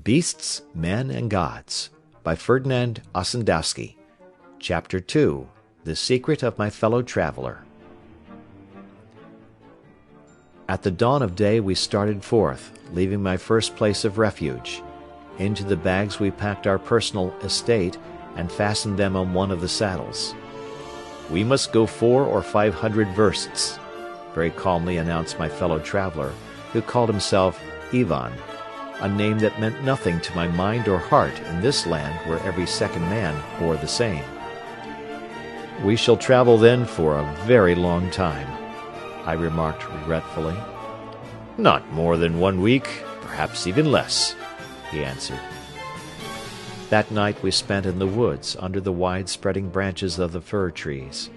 Beasts, Men, and Gods by Ferdinand Ossendowski. Chapter 2. The Secret of My Fellow Traveler. At the dawn of day we started forth, leaving my first place of refuge. Into the bags we packed our personal estate and fastened them on one of the saddles. "We must go 400 or 500 versts," very calmly announced my fellow traveler, who called himself Ivan, a name that meant nothing to my mind or heart in this land where every second man bore the same. "We shall travel then for a very long time," I remarked regretfully. "Not more than 1 week, perhaps even less," he answered. That night we spent in the woods under the wide-spreading branches of the fir trees.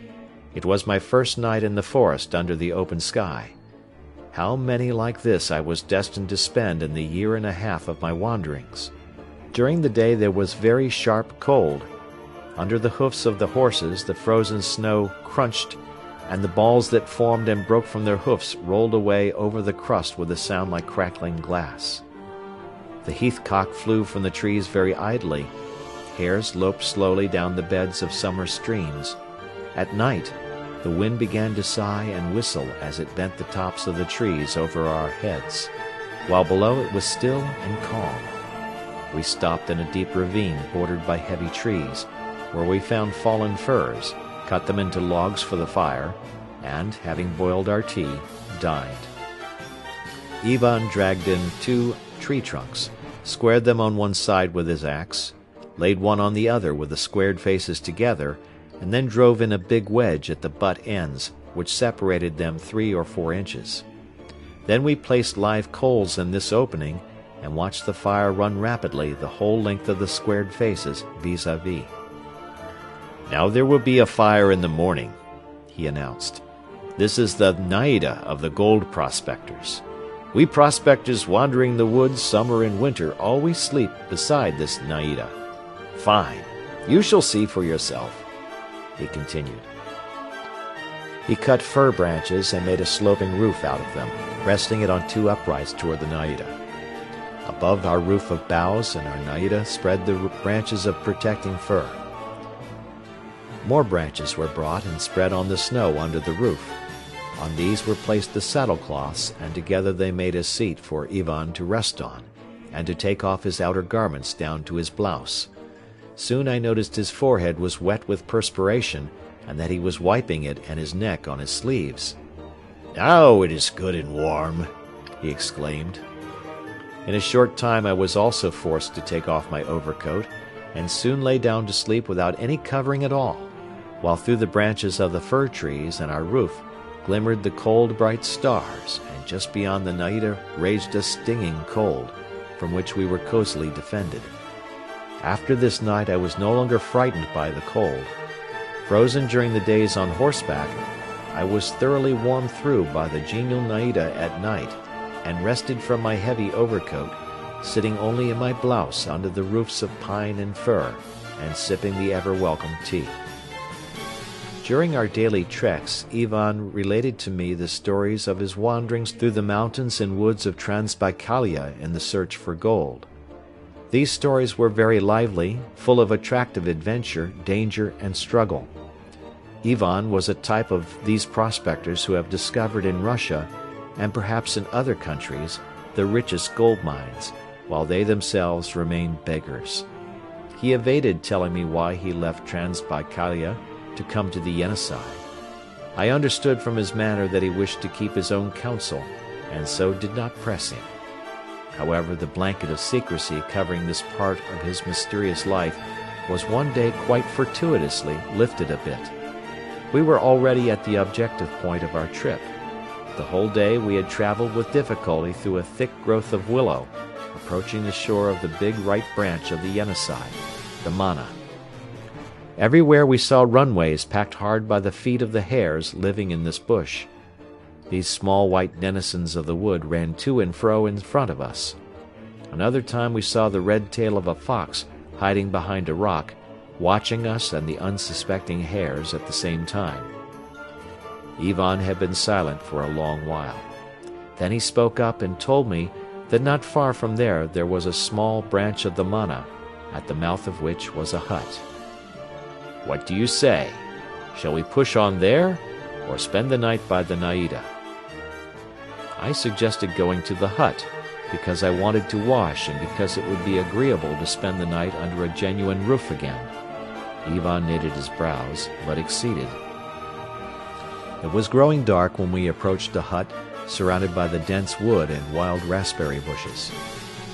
It was my first night in the forest under the open sky. How many like this I was destined to spend in the year and a half of my wanderings. During the day there was very sharp cold. Under the hoofs of the horses the frozen snow crunched, and the balls that formed and broke from their hoofs rolled away over the crust with a sound like crackling glass. The heathcock flew from the trees very idly. Hares loped slowly down the beds of summer streams. At night, the wind began to sigh and whistle as it bent the tops of the trees over our heads, while below it was still and calm. We stopped in a deep ravine bordered by heavy trees, where we found fallen firs, cut them into logs for the fire, and, having boiled our tea, dined. Ivan dragged in 2 tree trunks, squared them on one side with his axe, laid one on the other with the squared faces together, and then drove in a big wedge at the butt ends, which separated them 3 or 4 inches. Then we placed live coals in this opening, and watched the fire run rapidly the whole length of the squared faces vis-à-vis. "Now there will be a fire in the morning," he announced. "This is the naida of the gold prospectors. We prospectors wandering the woods summer and winter always sleep beside this naida. Fine! You shall see for yourself," he continued. He cut fir branches and made a sloping roof out of them, resting it on 2 uprights toward the naida. Above our roof of boughs and our naida spread the branches of protecting fir. More branches were brought and spread on the snow under the roof. On these were placed the saddle-cloths, and together they made a seat for Ivan to rest on, and to take off his outer garments down to his blouse. Soon I noticed his forehead was wet with perspiration, and that he was wiping it and his neck on his sleeves. "Now it is good and warm," he exclaimed. In a short time I was also forced to take off my overcoat, and soon lay down to sleep without any covering at all, while through the branches of the fir trees and our roof glimmered the cold bright stars, and just beyond the naida raged a stinging cold, from which we were cosily defended. After this night I was no longer frightened by the cold. Frozen during the days on horseback, I was thoroughly warmed through by the genial naida at night, and rested from my heavy overcoat, sitting only in my blouse under the roofs of pine and fir, and sipping the ever-welcome tea. During our daily treks, Ivan related to me the stories of his wanderings through the mountains and woods of Transbaikalia in the search for gold. These stories were very lively, full of attractive adventure, danger, and struggle. Ivan was a type of these prospectors who have discovered in Russia, and perhaps in other countries, the richest gold mines, while they themselves remain beggars. He evaded telling me why he left Transbaikalia to come to the Yenisei. I understood from his manner that he wished to keep his own counsel, and so did not press him. However, the blanket of secrecy covering this part of his mysterious life was one day quite fortuitously lifted a bit. We were already at the objective point of our trip. The whole day we had traveled with difficulty through a thick growth of willow, approaching the shore of the big right branch of the Yenisei, the Mana. Everywhere we saw runways packed hard by the feet of the hares living in this bush. These small white denizens of the wood ran to and fro in front of us. Another time we saw the red tail of a fox hiding behind a rock, watching us and the unsuspecting hares at the same time. Ivan had been silent for a long while. Then he spoke up and told me that not far from there was a small branch of the Mana, at the mouth of which was a hut. "What do you say? Shall we push on there, or spend the night by the Naida?" I suggested going to the hut, because I wanted to wash and because it would be agreeable to spend the night under a genuine roof again. Ivan knitted his brows, but acceded. It was growing dark when we approached a hut surrounded by the dense wood and wild raspberry bushes.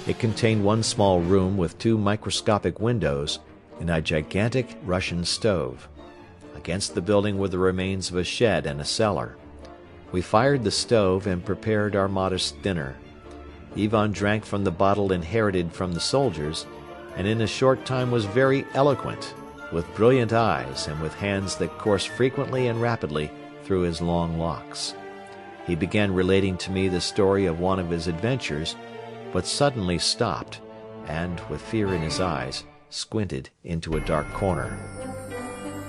It contained one small room with 2 microscopic windows and a gigantic Russian stove. Against the building were the remains of a shed and a cellar. We fired the stove and prepared our modest dinner. Ivan drank from the bottle inherited from the soldiers, and in a short time was very eloquent, with brilliant eyes and with hands that coursed frequently and rapidly through his long locks. He began relating to me the story of one of his adventures, but suddenly stopped, and, with fear in his eyes, squinted into a dark corner.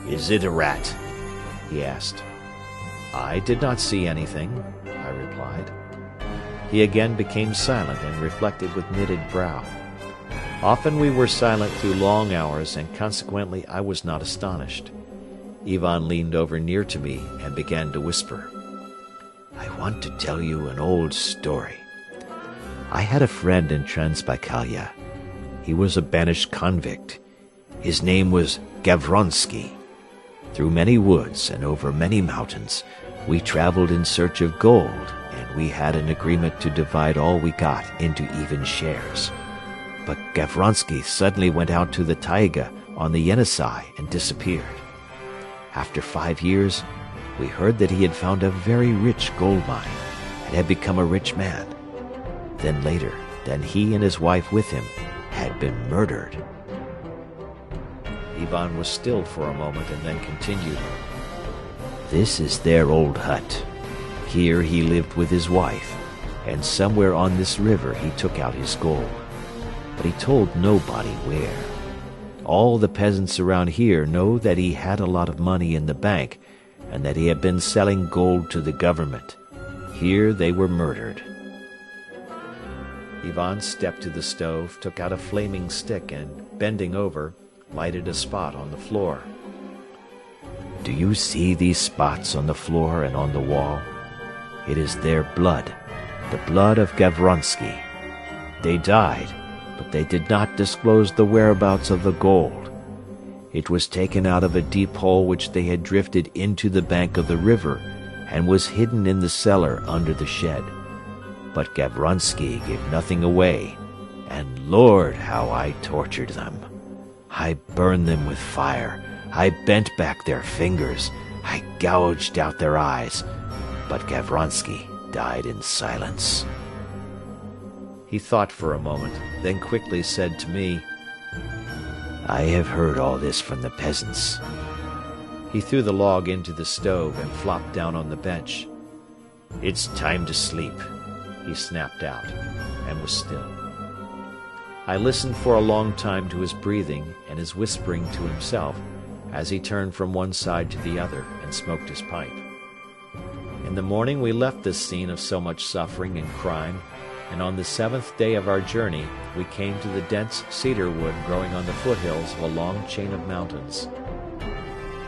"Is it a rat?" he asked. "I did not see anything," I replied. He again became silent and reflected with knitted brow. Often we were silent through long hours, and consequently I was not astonished. Ivan leaned over near to me and began to whisper. "I want to tell you an old story. I had a friend in Transbaikalia. He was a banished convict. His name was Gavronsky. Through many woods and over many mountains, we traveled in search of gold, and we had an agreement to divide all we got into even shares. But Gavronsky suddenly went out to the taiga on the Yenisei and disappeared. After 5 years, we heard that he had found a very rich gold mine and had become a rich man. Then later, he and his wife with him had been murdered." Ivan was stilled for a moment and then continued. "This is their old hut. Here he lived with his wife, and somewhere on this river he took out his gold. But he told nobody where. All the peasants around here know that he had a lot of money in the bank and that he had been selling gold to the government. Here they were murdered." Ivan stepped to the stove, took out a flaming stick and, bending over, lighted a spot on the floor. "Do you see these spots on the floor and on the wall? It is their blood, the blood of Gavronsky. They died, but they did not disclose the whereabouts of the gold. It was taken out of a deep hole which they had drifted into the bank of the river and was hidden in the cellar under the shed. But Gavronsky gave nothing away, and Lord, how I tortured them! I burned them with fire, I bent back their fingers, I gouged out their eyes, but Gavronsky died in silence." He thought for a moment, then quickly said to me, "I have heard all this from the peasants." He threw the log into the stove and flopped down on the bench. "It's time to sleep," he snapped out, and was still. I listened for a long time to his breathing and his whispering to himself as he turned from one side to the other and smoked his pipe. In the morning we left this scene of so much suffering and crime, and on the 7th day of our journey we came to the dense cedar wood growing on the foothills of a long chain of mountains.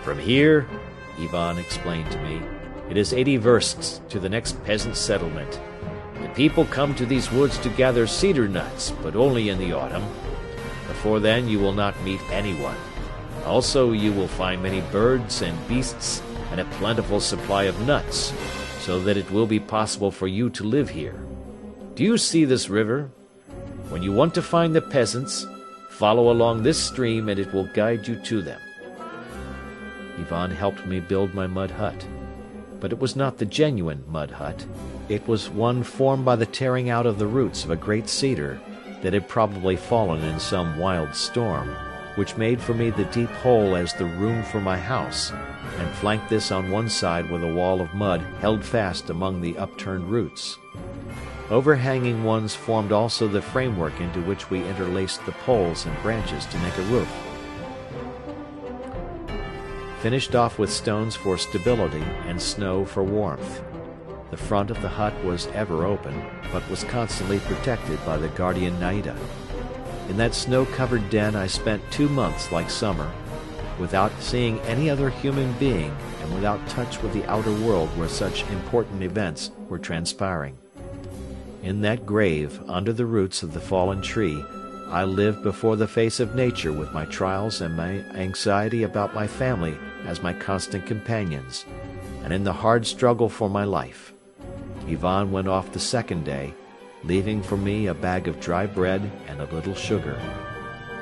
"From here," Ivan explained to me, "it is 80 versts to the next peasant settlement. The people come to these woods to gather cedar nuts, but only in the autumn. Before then you will not meet anyone. Also you will find many birds and beasts and a plentiful supply of nuts, so that it will be possible for you to live here. Do you see this river? When you want to find the peasants, follow along this stream and it will guide you to them." Ivan helped me build my mud hut. But it was not the genuine mud hut. It was one formed by the tearing out of the roots of a great cedar that had probably fallen in some wild storm, which made for me the deep hole as the room for my house, and flanked this on one side with a wall of mud held fast among the upturned roots. Overhanging ones formed also the framework into which we interlaced the poles and branches to make a roof. Finished off with stones for stability and snow for warmth. The front of the hut was ever open, but was constantly protected by the guardian Naida. In that snow-covered den I spent 2 months like summer, without seeing any other human being and without touch with the outer world where such important events were transpiring. In that grave, under the roots of the fallen tree, I lived before the face of nature with my trials and my anxiety about my family as my constant companions, and in the hard struggle for my life. Ivan went off the second day, leaving for me a bag of dry bread and a little sugar.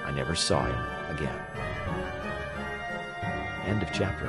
I never saw him again. End of chapter.